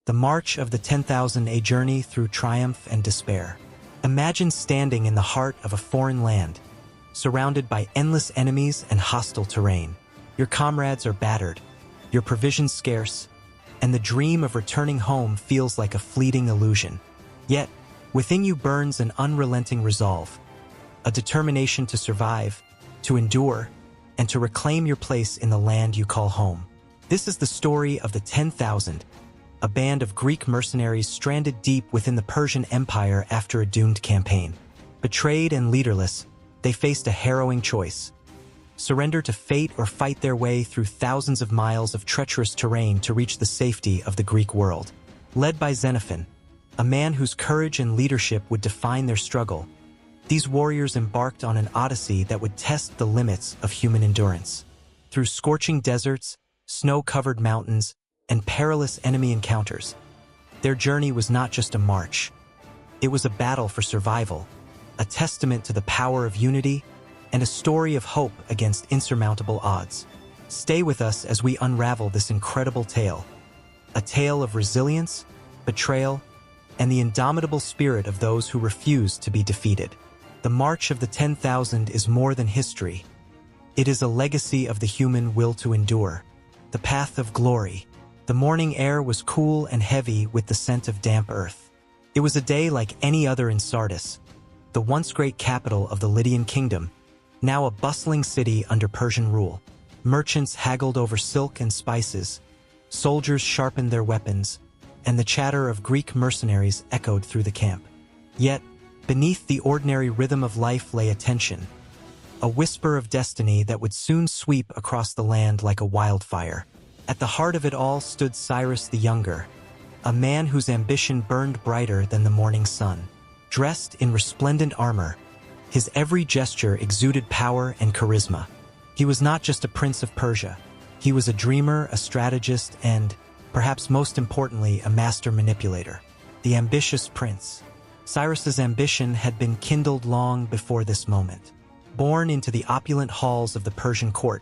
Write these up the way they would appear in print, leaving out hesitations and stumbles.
The March of the 10,000, a journey through triumph and despair. Imagine standing in the heart of a foreign land, surrounded by endless enemies and hostile terrain. Your comrades are battered, your provisions scarce, and the dream of returning home feels like a fleeting illusion. Yet, within you burns an unrelenting resolve, a determination to survive, to endure, and to reclaim your place in the land you call home. This is the story of the 10,000, a band of Greek mercenaries stranded deep within the Persian Empire after a doomed campaign. Betrayed and leaderless, they faced a harrowing choice: surrender to fate or fight their way through thousands of miles of treacherous terrain to reach the safety of the Greek world. Led by Xenophon, a man whose courage and leadership would define their struggle, these warriors embarked on an odyssey that would test the limits of human endurance. Through scorching deserts, snow-covered mountains, and perilous enemy encounters, their journey was not just a march. It was a battle for survival, a testament to the power of unity, and a story of hope against insurmountable odds. Stay with us as we unravel this incredible tale, a tale of resilience, betrayal, and the indomitable spirit of those who refuse to be defeated. The March of the 10,000 is more than history. It is a legacy of the human will to endure, the path of glory. The morning air was cool and heavy with the scent of damp earth. It was a day like any other in Sardis, the once great capital of the Lydian kingdom, now a bustling city under Persian rule. Merchants haggled over silk and spices, soldiers sharpened their weapons, and the chatter of Greek mercenaries echoed through the camp. Yet, beneath the ordinary rhythm of life lay a tension, a whisper of destiny that would soon sweep across the land like a wildfire. At the heart of it all stood Cyrus the Younger, a man whose ambition burned brighter than the morning sun. Dressed in resplendent armor, his every gesture exuded power and charisma. He was not just a prince of Persia. He was a dreamer, a strategist, and, perhaps most importantly, a master manipulator. The ambitious prince. Cyrus's ambition had been kindled long before this moment. Born into the opulent halls of the Persian court,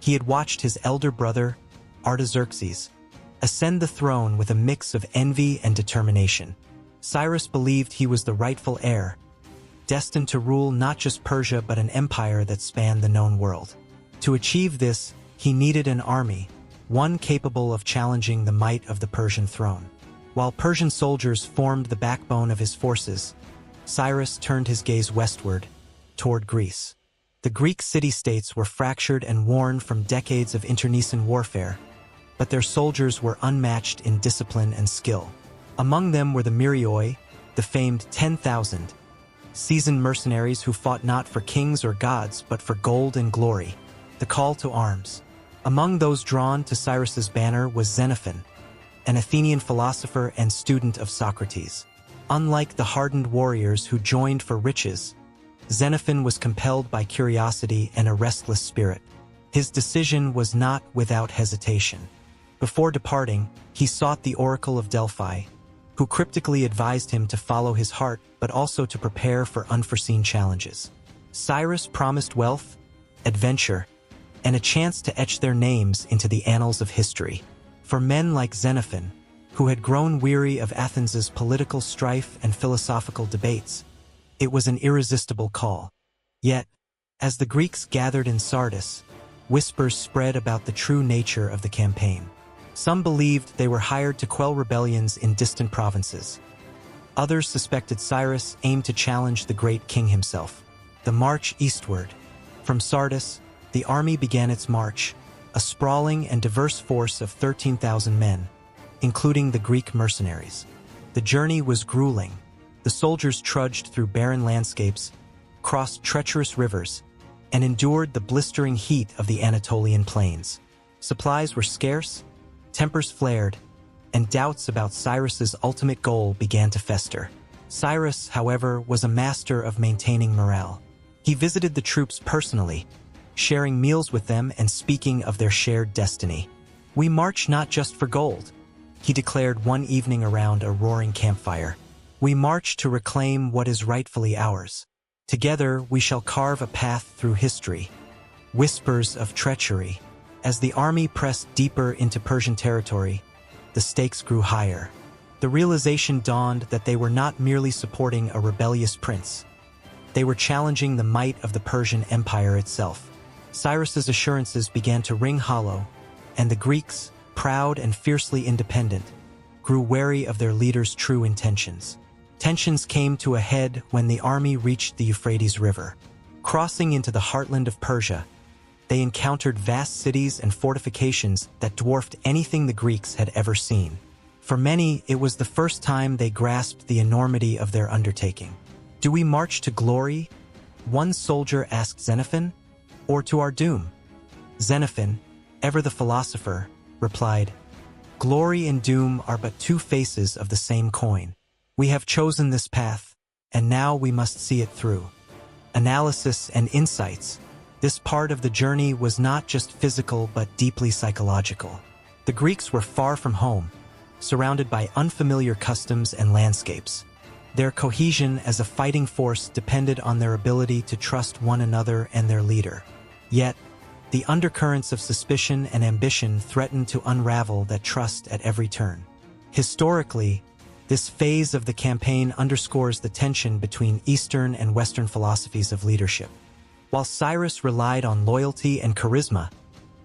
he had watched his elder brother, Artaxerxes, ascend the throne with a mix of envy and determination. Cyrus believed he was the rightful heir, destined to rule not just Persia but an empire that spanned the known world. To achieve this, he needed an army, one capable of challenging the might of the Persian throne. While Persian soldiers formed the backbone of his forces, Cyrus turned his gaze westward, toward Greece. The Greek city-states were fractured and worn from decades of internecine warfare, but their soldiers were unmatched in discipline and skill. Among them were the Myrioi, the famed 10,000, seasoned mercenaries who fought not for kings or gods but for gold and glory. The call to arms. Among those drawn to Cyrus's banner was Xenophon, an Athenian philosopher and student of Socrates. Unlike the hardened warriors who joined for riches, Xenophon was compelled by curiosity and a restless spirit. His decision was not without hesitation. Before departing, he sought the Oracle of Delphi, who cryptically advised him to follow his heart but also to prepare for unforeseen challenges. Cyrus promised wealth, adventure, and a chance to etch their names into the annals of history. For men like Xenophon, who had grown weary of Athens's political strife and philosophical debates, it was an irresistible call. Yet, as the Greeks gathered in Sardis, whispers spread about the true nature of the campaign. Some believed they were hired to quell rebellions in distant provinces. Others suspected Cyrus aimed to challenge the great king himself. The march eastward. From Sardis, the army began its march, a sprawling and diverse force of 13,000 men, including the Greek mercenaries. The journey was grueling. The soldiers trudged through barren landscapes, crossed treacherous rivers, and endured the blistering heat of the Anatolian plains. Supplies were scarce, tempers flared, and doubts about Cyrus's ultimate goal began to fester. Cyrus, however, was a master of maintaining morale. He visited the troops personally, sharing meals with them and speaking of their shared destiny. "We march not just for gold," he declared one evening around a roaring campfire. "We march to reclaim what is rightfully ours. Together we shall carve a path through history." Whispers of treachery. As the army pressed deeper into Persian territory, the stakes grew higher. The realization dawned that they were not merely supporting a rebellious prince. They were challenging the might of the Persian Empire itself. Cyrus's assurances began to ring hollow, and the Greeks, proud and fiercely independent, grew wary of their leader's true intentions. Tensions came to a head when the army reached the Euphrates River. Crossing into the heartland of Persia, they encountered vast cities and fortifications that dwarfed anything the Greeks had ever seen. For many, it was the first time they grasped the enormity of their undertaking. "Do we march to glory?" one soldier asked Xenophon, "or to our doom?" Xenophon, ever the philosopher, replied, "Glory and doom are but two faces of the same coin. We have chosen this path, and now we must see it through." Analysis and insights. This part of the journey was not just physical but deeply psychological. The Greeks were far from home, surrounded by unfamiliar customs and landscapes. Their cohesion as a fighting force depended on their ability to trust one another and their leader. Yet, the undercurrents of suspicion and ambition threatened to unravel that trust at every turn. Historically, this phase of the campaign underscores the tension between Eastern and Western philosophies of leadership. While Cyrus relied on loyalty and charisma,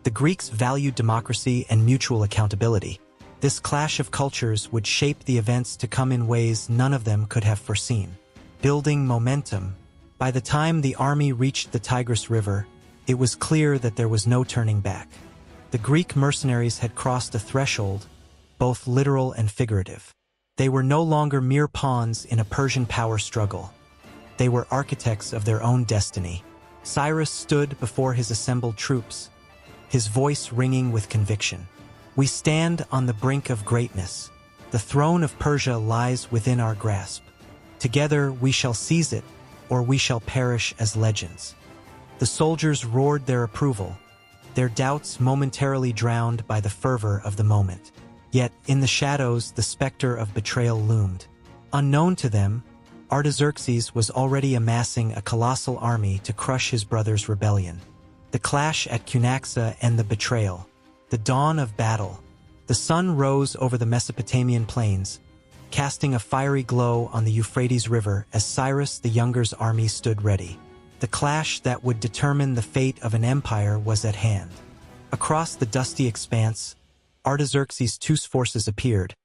the Greeks valued democracy and mutual accountability. This clash of cultures would shape the events to come in ways none of them could have foreseen. Building momentum. By the time the army reached the Tigris River, it was clear that there was no turning back. The Greek mercenaries had crossed a threshold, both literal and figurative. They were no longer mere pawns in a Persian power struggle. They were architects of their own destiny. Cyrus stood before his assembled troops, his voice ringing with conviction. "We stand on the brink of greatness. The throne of Persia lies within our grasp. Together we shall seize it, or we shall perish as legends." The soldiers roared their approval, their doubts momentarily drowned by the fervor of the moment. Yet, in the shadows, the specter of betrayal loomed. Unknown to them, Artaxerxes was already amassing a colossal army to crush his brother's rebellion. The clash at Cunaxa and the betrayal. The dawn of battle. The sun rose over the Mesopotamian plains, casting a fiery glow on the Euphrates River as Cyrus the Younger's army stood ready. The clash that would determine the fate of an empire was at hand. Across the dusty expanse, Artaxerxes' two forces appeared,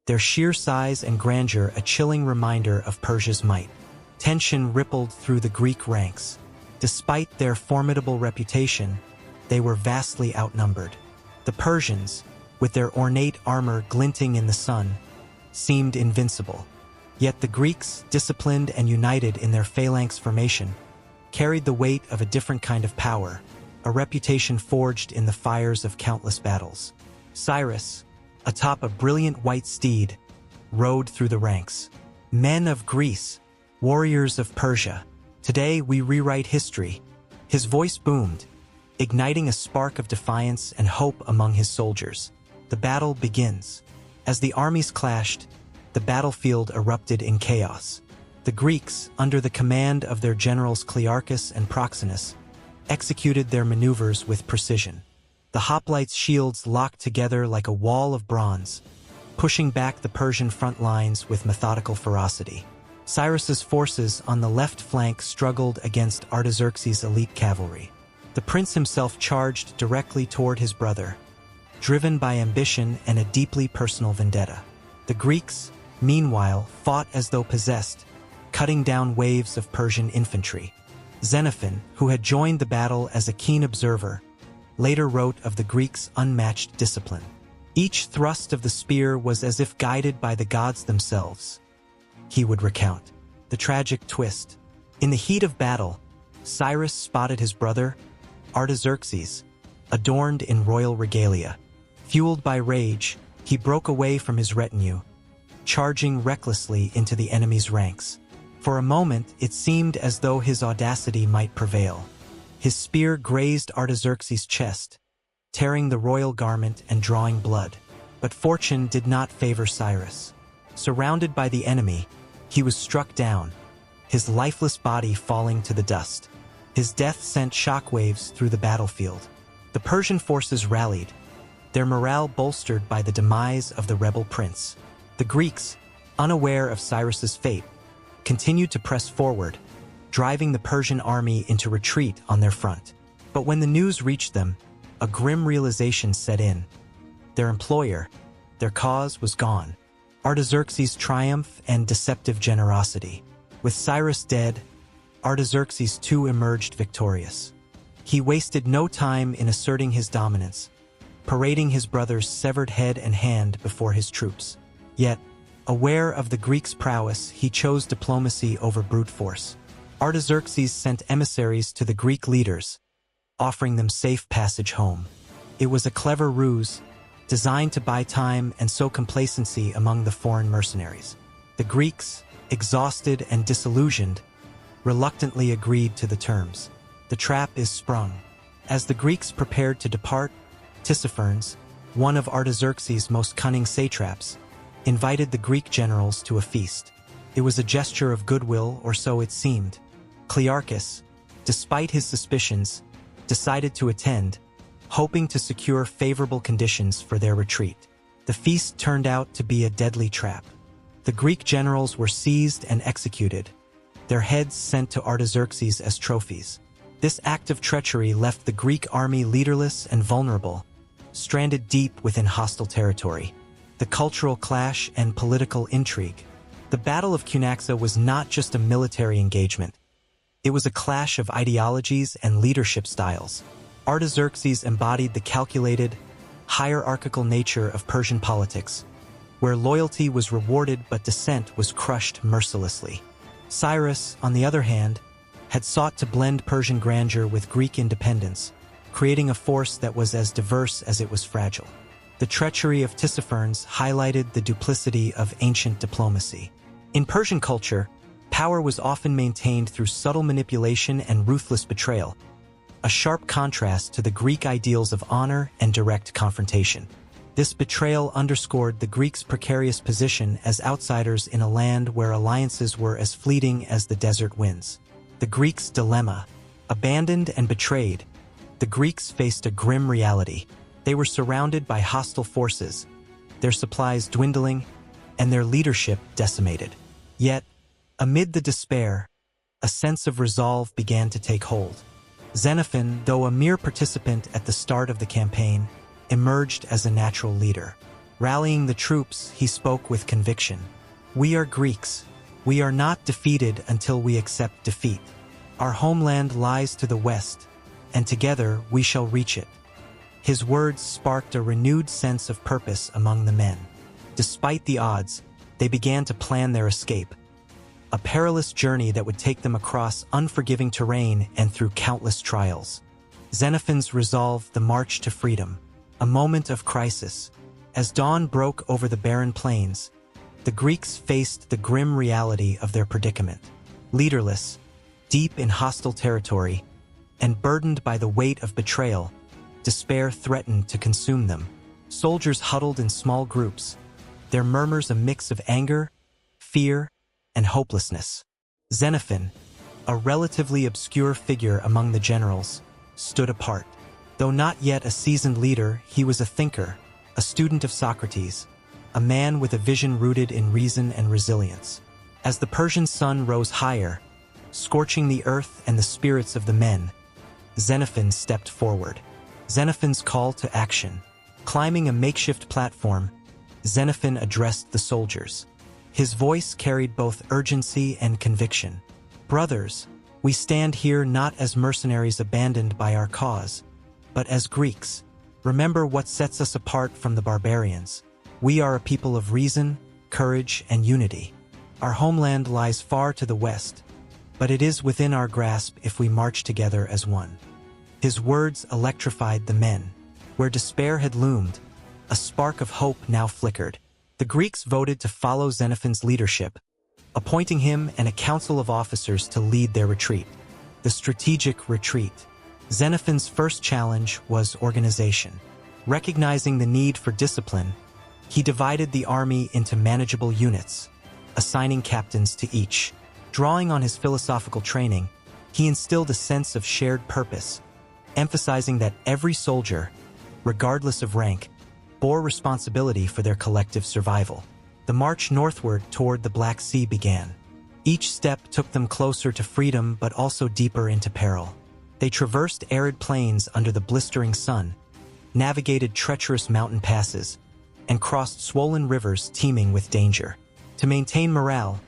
their sheer size and grandeur a chilling reminder of Persia's might. Tension rippled through the Greek ranks. Despite their formidable reputation, they were vastly outnumbered. The Persians, with their ornate armor glinting in the sun, seemed invincible. Yet the Greeks, disciplined and united in their phalanx formation, carried the weight of a different kind of power, a reputation forged in the fires of countless battles. Cyrus, atop a brilliant white steed, rode through the ranks. "Men of Greece, warriors of Persia, today we rewrite history." His voice boomed, igniting a spark of defiance and hope among his soldiers. The battle begins. As the armies clashed, the battlefield erupted in chaos. The Greeks, under the command of their generals Clearchus and Proxenus, executed their maneuvers with precision. The hoplites' shields locked together like a wall of bronze, pushing back the Persian front lines with methodical ferocity. Cyrus's forces on the left flank struggled against Artaxerxes' elite cavalry. The prince himself charged directly toward his brother, driven by ambition and a deeply personal vendetta. The Greeks, meanwhile, fought as though possessed, cutting down waves of Persian infantry. Xenophon, who had joined the battle as a keen observer, later wrote of the Greeks' unmatched discipline. Each thrust of the spear was as if guided by the gods themselves. He would recount the tragic twist. In the heat of battle, Cyrus spotted his brother, Artaxerxes, adorned in royal regalia. Fueled by rage, he broke away from his retinue, charging recklessly into the enemy's ranks. For a moment, it seemed as though his audacity might prevail. His spear grazed Artaxerxes' chest, tearing the royal garment and drawing blood. But fortune did not favor Cyrus. Surrounded by the enemy, he was struck down, his lifeless body falling to the dust. His death sent shockwaves through the battlefield. The Persian forces rallied, their morale bolstered by the demise of the rebel prince. The Greeks, unaware of Cyrus's fate, continued to press forward, driving the Persian army into retreat on their front. But when the news reached them, a grim realization set in. Their employer, their cause was gone. Artaxerxes' triumph and deceptive generosity. With Cyrus dead, Artaxerxes too emerged victorious. He wasted no time in asserting his dominance, parading his brother's severed head and hand before his troops. Yet, aware of the Greeks' prowess, he chose diplomacy over brute force. Artaxerxes sent emissaries to the Greek leaders, offering them safe passage home. It was a clever ruse, designed to buy time and sow complacency among the foreign mercenaries. The Greeks, exhausted and disillusioned, reluctantly agreed to the terms. The trap is sprung. As the Greeks prepared to depart, Tissaphernes, one of Artaxerxes' most cunning satraps, invited the Greek generals to a feast. It was a gesture of goodwill, or so it seemed. Clearchus, despite his suspicions, decided to attend, hoping to secure favorable conditions for their retreat. The feast turned out to be a deadly trap. The Greek generals were seized and executed, their heads sent to Artaxerxes as trophies. This act of treachery left the Greek army leaderless and vulnerable, stranded deep within hostile territory. The cultural clash and political intrigue. The Battle of Cunaxa was not just a military engagement. It was a clash of ideologies and leadership styles. Artaxerxes embodied the calculated, hierarchical nature of Persian politics, where loyalty was rewarded but dissent was crushed mercilessly. Cyrus, on the other hand, had sought to blend Persian grandeur with Greek independence, creating a force that was as diverse as it was fragile. The treachery of Tissaphernes highlighted the duplicity of ancient diplomacy. In Persian culture, power was often maintained through subtle manipulation and ruthless betrayal, a sharp contrast to the Greek ideals of honor and direct confrontation. This betrayal underscored the Greeks' precarious position as outsiders in a land where alliances were as fleeting as the desert winds. The Greeks' dilemma. Abandoned and betrayed, the Greeks faced a grim reality. They were surrounded by hostile forces, their supplies dwindling, and their leadership decimated. Yet, amid the despair, a sense of resolve began to take hold. Xenophon, though a mere participant at the start of the campaign, emerged as a natural leader. Rallying the troops, he spoke with conviction. "We are Greeks. We are not defeated until we accept defeat. Our homeland lies to the west, and together we shall reach it." His words sparked a renewed sense of purpose among the men. Despite the odds, they began to plan their escape, a perilous journey that would take them across unforgiving terrain and through countless trials. Xenophon's resolve, the march to freedom. A moment of crisis. As dawn broke over the barren plains, the Greeks faced the grim reality of their predicament. Leaderless, deep in hostile territory, and burdened by the weight of betrayal, despair threatened to consume them. Soldiers huddled in small groups, their murmurs a mix of anger, fear, and hopelessness. Xenophon, a relatively obscure figure among the generals, stood apart. Though not yet a seasoned leader, he was a thinker, a student of Socrates, a man with a vision rooted in reason and resilience. As the Persian sun rose higher, scorching the earth and the spirits of the men, Xenophon stepped forward. Xenophon's call to action. Climbing a makeshift platform, Xenophon addressed the soldiers. His voice carried both urgency and conviction. "Brothers, we stand here not as mercenaries abandoned by our cause, but as Greeks. Remember what sets us apart from the barbarians. We are a people of reason, courage, and unity. Our homeland lies far to the west, but it is within our grasp if we march together as one." His words electrified the men. Where despair had loomed, a spark of hope now flickered. The Greeks voted to follow Xenophon's leadership, appointing him and a council of officers to lead their retreat. The strategic retreat. Xenophon's first challenge was organization. Recognizing the need for discipline, he divided the army into manageable units, assigning captains to each. Drawing on his philosophical training, he instilled a sense of shared purpose, emphasizing that every soldier, regardless of rank, bore responsibility for their collective survival. The march northward toward the Black Sea began. Each step took them closer to freedom but also deeper into peril. They traversed arid plains under the blistering sun, navigated treacherous mountain passes, and crossed swollen rivers teeming with danger. To maintain morale,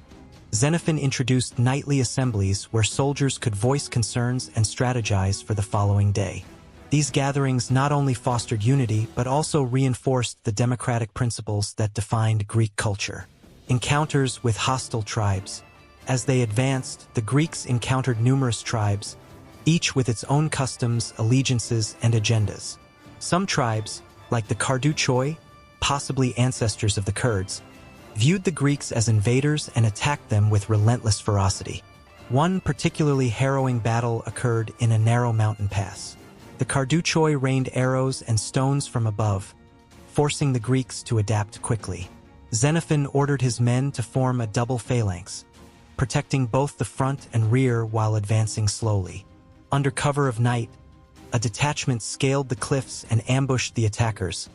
Xenophon introduced nightly assemblies where soldiers could voice concerns and strategize for the following day. These gatherings not only fostered unity but also reinforced the democratic principles that defined Greek culture. Encounters with hostile tribes. As they advanced, the Greeks encountered numerous tribes, each with its own customs, allegiances, and agendas. Some tribes, like the Carduchoi, possibly ancestors of the Kurds, viewed the Greeks as invaders and attacked them with relentless ferocity. One particularly harrowing battle occurred in a narrow mountain pass. The Carduchoi rained arrows and stones from above, forcing the Greeks to adapt quickly. Xenophon ordered his men to form a double phalanx, protecting both the front and rear while advancing slowly. Under cover of night, a detachment scaled the cliffs and ambushed the attackers,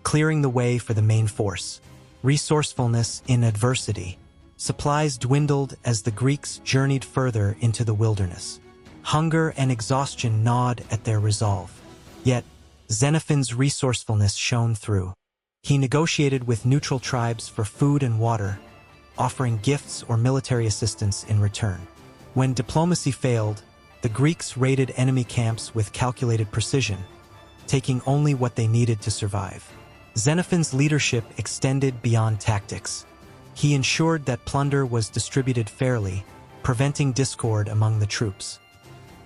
clearing the way for the main force. Resourcefulness in adversity. Supplies dwindled as the Greeks journeyed further into the wilderness. Hunger and exhaustion gnawed at their resolve. Yet, Xenophon's resourcefulness shone through. He negotiated with neutral tribes for food and water, offering gifts or military assistance in return. When diplomacy failed, the Greeks raided enemy camps with calculated precision, taking only what they needed to survive. Xenophon's leadership extended beyond tactics. He ensured that plunder was distributed fairly, preventing discord among the troops.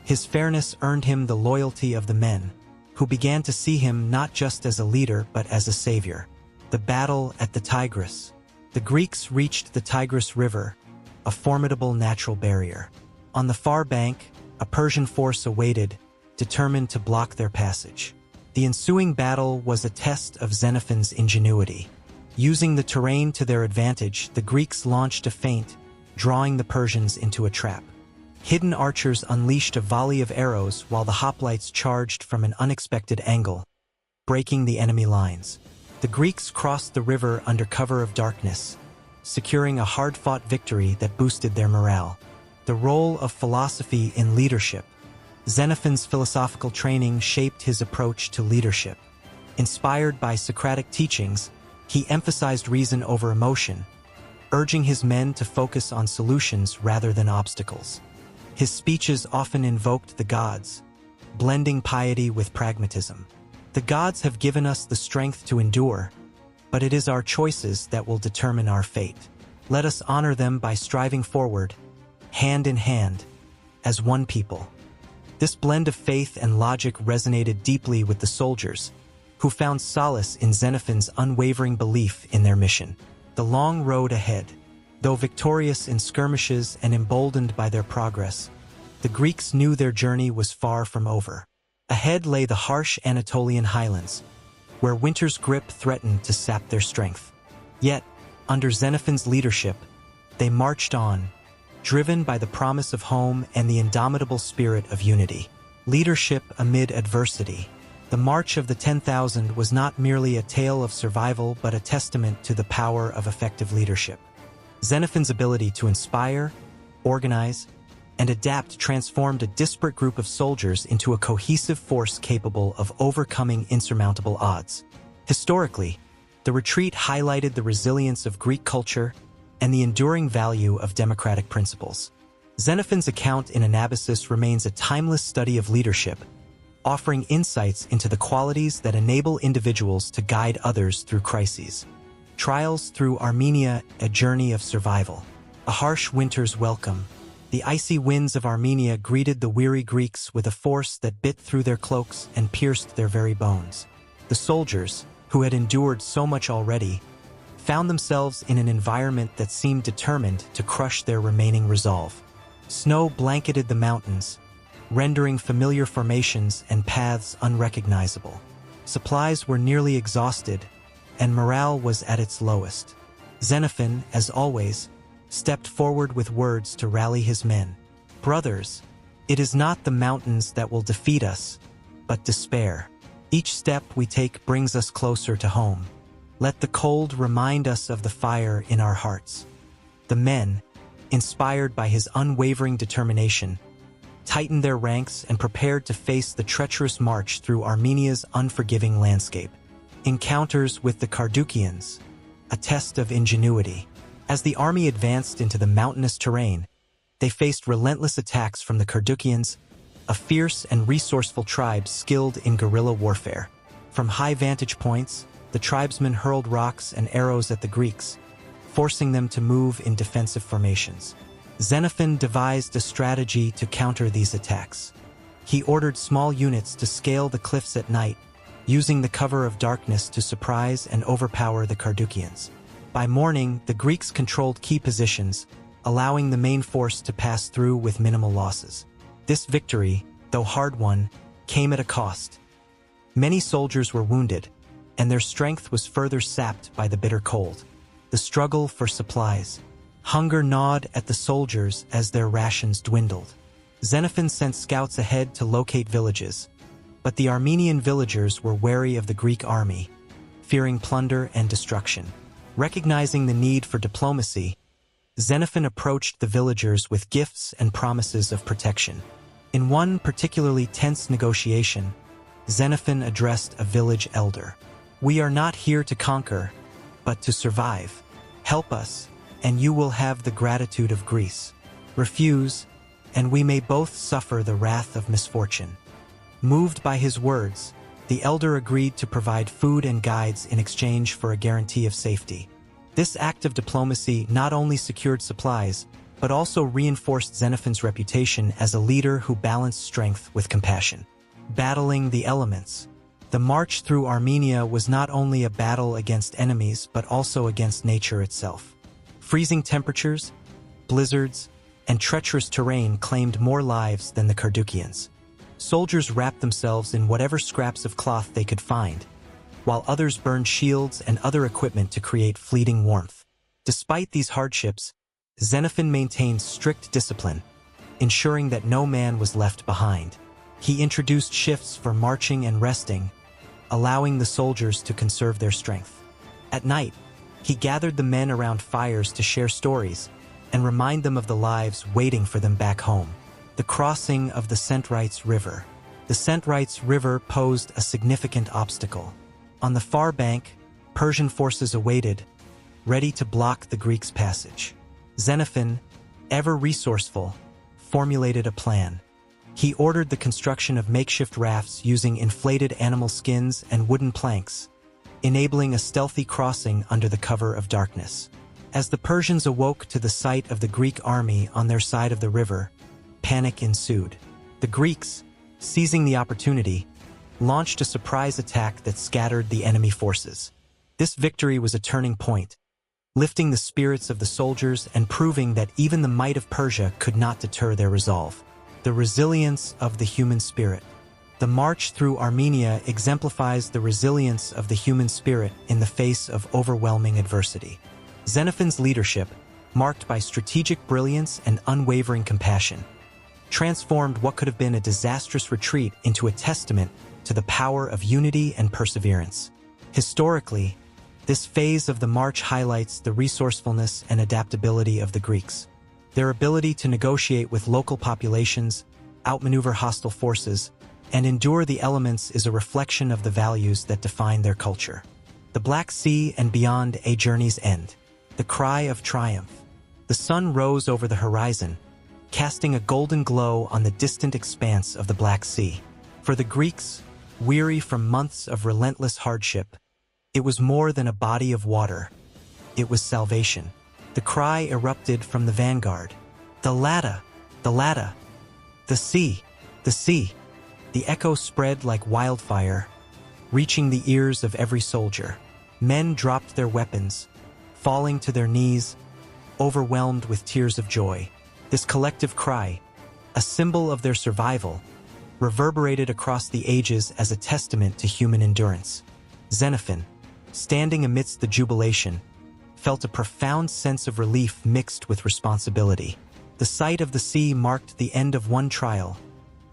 His fairness earned him the loyalty of the men, who began to see him not just as a leader but as a savior. The battle at the Tigris. The Greeks reached the Tigris River, a formidable natural barrier. On the far bank, a Persian force awaited, determined to block their passage. The ensuing battle was a test of Xenophon's ingenuity. Using the terrain to their advantage, the Greeks launched a feint, drawing the Persians into a trap. Hidden archers unleashed a volley of arrows while the hoplites charged from an unexpected angle, breaking the enemy lines. The Greeks crossed the river under cover of darkness, securing a hard-fought victory that boosted their morale. The role of philosophy in leadership. Xenophon's philosophical training shaped his approach to leadership. Inspired by Socratic teachings, he emphasized reason over emotion, urging his men to focus on solutions rather than obstacles. His speeches often invoked the gods, blending piety with pragmatism. The gods have given us the strength to endure, but it is our choices that will determine our fate. Let us honor them by striving forward, hand in hand, as one people. This blend of faith and logic resonated deeply with the soldiers, who found solace in Xenophon's unwavering belief in their mission. The long road ahead. Though victorious in skirmishes and emboldened by their progress, the Greeks knew their journey was far from over. Ahead lay the harsh Anatolian highlands, where winter's grip threatened to sap their strength. Yet, under Xenophon's leadership, they marched on, driven by the promise of home and the indomitable spirit of unity. Leadership amid adversity. The March of the 10,000 was not merely a tale of survival but a testament to the power of effective leadership. Xenophon's ability to inspire, organize, and adapt transformed a disparate group of soldiers into a cohesive force capable of overcoming insurmountable odds. Historically, the retreat highlighted the resilience of Greek culture and the enduring value of democratic principles. Xenophon's account in Anabasis remains a timeless study of leadership, offering insights into the qualities that enable individuals to guide others through crises. Trials through Armenia, a journey of survival. A harsh winter's welcome. The icy winds of Armenia greeted the weary Greeks with a force that bit through their cloaks and pierced their very bones. The soldiers, who had endured so much already, found themselves in an environment that seemed determined to crush their remaining resolve. Snow blanketed the mountains, rendering familiar formations and paths unrecognizable. Supplies were nearly exhausted, and morale was at its lowest. Xenophon, as always, stepped forward with words to rally his men. Brothers, it is not the mountains that will defeat us, but despair. Each step we take brings us closer to home. Let the cold remind us of the fire in our hearts. The men, inspired by his unwavering determination, tightened their ranks and prepared to face the treacherous march through Armenia's unforgiving landscape. Encounters with the Carduchians, a test of ingenuity. As the army advanced into the mountainous terrain, they faced relentless attacks from the Carduchians, a fierce and resourceful tribe skilled in guerrilla warfare. From high vantage points, the tribesmen hurled rocks and arrows at the Greeks, forcing them to move in defensive formations. Xenophon devised a strategy to counter these attacks. He ordered small units to scale the cliffs at night, using the cover of darkness to surprise and overpower the Carduchians. By morning, the Greeks controlled key positions, allowing the main force to pass through with minimal losses. This victory, though hard-won, came at a cost. Many soldiers were wounded, and their strength was further sapped by the bitter cold. The struggle for supplies. Hunger gnawed at the soldiers as their rations dwindled. Xenophon sent scouts ahead to locate villages, but the Armenian villagers were wary of the Greek army, fearing plunder and destruction. Recognizing the need for diplomacy, Xenophon approached the villagers with gifts and promises of protection. In one particularly tense negotiation, Xenophon addressed a village elder. "We are not here to conquer, but to survive. Help us, and you will have the gratitude of Greece. Refuse, and we may both suffer the wrath of misfortune." Moved by his words, the elder agreed to provide food and guides in exchange for a guarantee of safety. This act of diplomacy not only secured supplies, but also reinforced Xenophon's reputation as a leader who balanced strength with compassion. Battling the elements. The march through Armenia was not only a battle against enemies, but also against nature itself. Freezing temperatures, blizzards, and treacherous terrain claimed more lives than the Carduchians. Soldiers wrapped themselves in whatever scraps of cloth they could find, while others burned shields and other equipment to create fleeting warmth. Despite these hardships, Xenophon maintained strict discipline, ensuring that no man was left behind. He introduced shifts for marching and resting, allowing the soldiers to conserve their strength. At night, he gathered the men around fires to share stories and remind them of the lives waiting for them back home. The crossing of the Centrites River. The Centrites River posed a significant obstacle. On the far bank, Persian forces awaited, ready to block the Greeks' passage. Xenophon, ever resourceful, formulated a plan. He ordered the construction of makeshift rafts using inflated animal skins and wooden planks, enabling a stealthy crossing under the cover of darkness. As the Persians awoke to the sight of the Greek army on their side of the river, panic ensued. The Greeks, seizing the opportunity, launched a surprise attack that scattered the enemy forces. This victory was a turning point, lifting the spirits of the soldiers and proving that even the might of Persia could not deter their resolve. The resilience of the human spirit. The march through Armenia exemplifies the resilience of the human spirit in the face of overwhelming adversity. Xenophon's leadership, marked by strategic brilliance and unwavering compassion, transformed what could have been a disastrous retreat into a testament to the power of unity and perseverance. Historically, this phase of the march highlights the resourcefulness and adaptability of the Greeks. Their ability to negotiate with local populations, outmaneuver hostile forces, and endure the elements is a reflection of the values that define their culture. The Black Sea and beyond, a journey's end. The cry of triumph. The sun rose over the horizon, casting a golden glow on the distant expanse of the Black Sea. For the Greeks, weary from months of relentless hardship, it was more than a body of water. It was salvation. The cry erupted from the vanguard. The Lada! The Lada! The sea! The sea! The echo spread like wildfire, reaching the ears of every soldier. Men dropped their weapons, falling to their knees, overwhelmed with tears of joy. This collective cry, a symbol of their survival, reverberated across the ages as a testament to human endurance. Xenophon, standing amidst the jubilation, felt a profound sense of relief mixed with responsibility. The sight of the sea marked the end of one trial,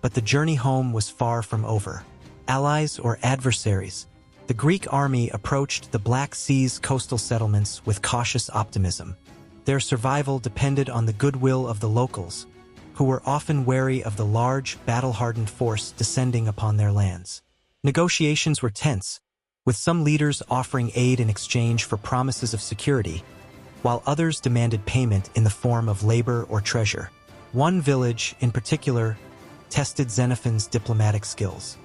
but the journey home was far from over. Allies or adversaries, the Greek army approached the Black Sea's coastal settlements with cautious optimism. Their survival depended on the goodwill of the locals, who were often wary of the large, battle-hardened force descending upon their lands. Negotiations were tense, with some leaders offering aid in exchange for promises of security, while others demanded payment in the form of labor or treasure. One village, in particular, tested Xenophon's diplomatic skills.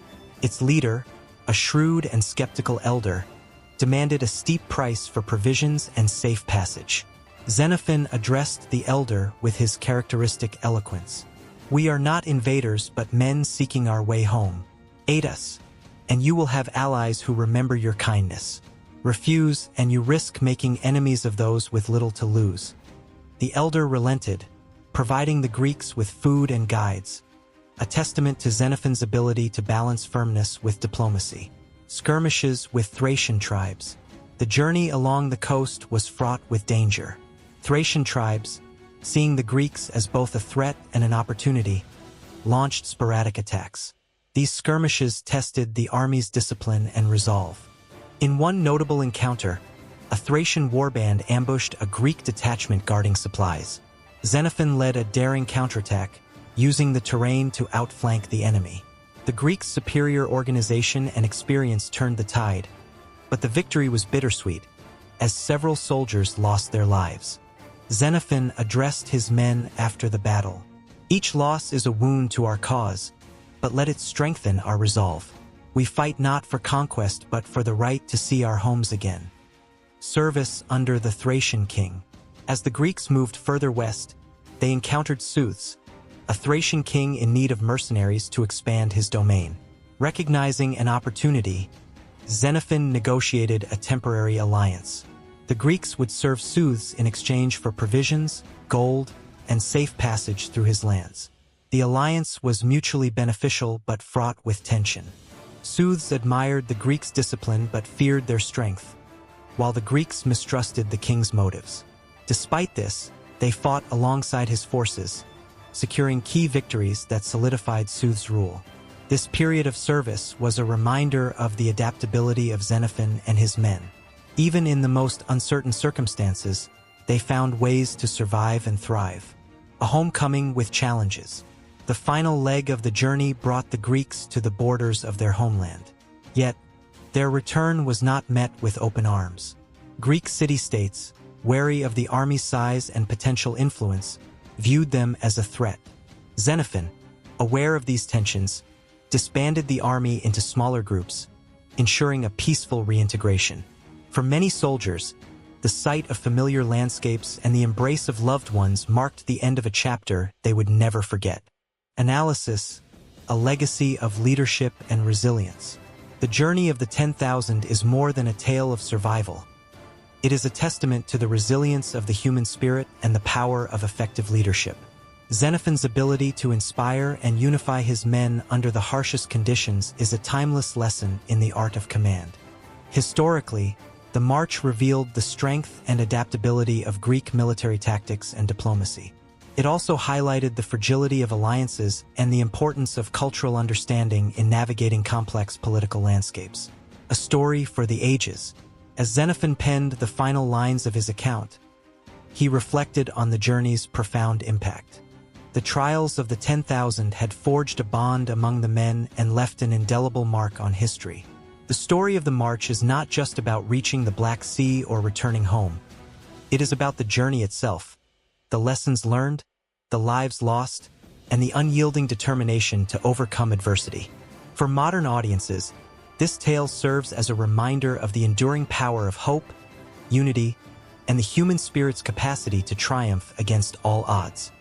Its leader, a shrewd and skeptical elder, demanded a steep price for provisions and safe passage. Xenophon addressed the elder with his characteristic eloquence. "We are not invaders, but men seeking our way home. Aid us, and you will have allies who remember your kindness. Refuse, and you risk making enemies of those with little to lose." The elder relented, providing the Greeks with food and guides, a testament to Xenophon's ability to balance firmness with diplomacy. Skirmishes with Thracian tribes. The journey along the coast was fraught with danger. Thracian tribes, seeing the Greeks as both a threat and an opportunity, launched sporadic attacks. These skirmishes tested the army's discipline and resolve. In one notable encounter, a Thracian warband ambushed a Greek detachment guarding supplies. Xenophon led a daring counterattack, using the terrain to outflank the enemy. The Greeks' superior organization and experience turned the tide, but the victory was bittersweet, as several soldiers lost their lives. Xenophon addressed his men after the battle. "Each loss is a wound to our cause, but let it strengthen our resolve. We fight not for conquest but for the right to see our homes again." Service under the Thracian king. As the Greeks moved further west, they encountered Souths, a Thracian king in need of mercenaries to expand his domain. Recognizing an opportunity, Xenophon negotiated a temporary alliance. The Greeks would serve Souths in exchange for provisions, gold, and safe passage through his lands. The alliance was mutually beneficial but fraught with tension. Souths admired the Greeks' discipline but feared their strength, while the Greeks mistrusted the king's motives. Despite this, they fought alongside his forces, securing key victories that solidified South's rule. This period of service was a reminder of the adaptability of Xenophon and his men. Even in the most uncertain circumstances, they found ways to survive and thrive. A homecoming with challenges. The final leg of the journey brought the Greeks to the borders of their homeland. Yet, their return was not met with open arms. Greek city-states, wary of the army's size and potential influence, viewed them as a threat. Xenophon, aware of these tensions, disbanded the army into smaller groups, ensuring a peaceful reintegration. For many soldiers, the sight of familiar landscapes and the embrace of loved ones marked the end of a chapter they would never forget. Anabasis, a legacy of leadership and resilience. The journey of the 10,000 is more than a tale of survival. It is a testament to the resilience of the human spirit and the power of effective leadership. Xenophon's ability to inspire and unify his men under the harshest conditions is a timeless lesson in the art of command. Historically, the march revealed the strength and adaptability of Greek military tactics and diplomacy. It also highlighted the fragility of alliances and the importance of cultural understanding in navigating complex political landscapes. A story for the ages. As Xenophon penned the final lines of his account, he reflected on the journey's profound impact. The trials of the 10,000 had forged a bond among the men and left an indelible mark on history. The story of the march is not just about reaching the Black Sea or returning home. It is about the journey itself, the lessons learned, the lives lost, and the unyielding determination to overcome adversity. For modern audiences, this tale serves as a reminder of the enduring power of hope, unity, and the human spirit's capacity to triumph against all odds.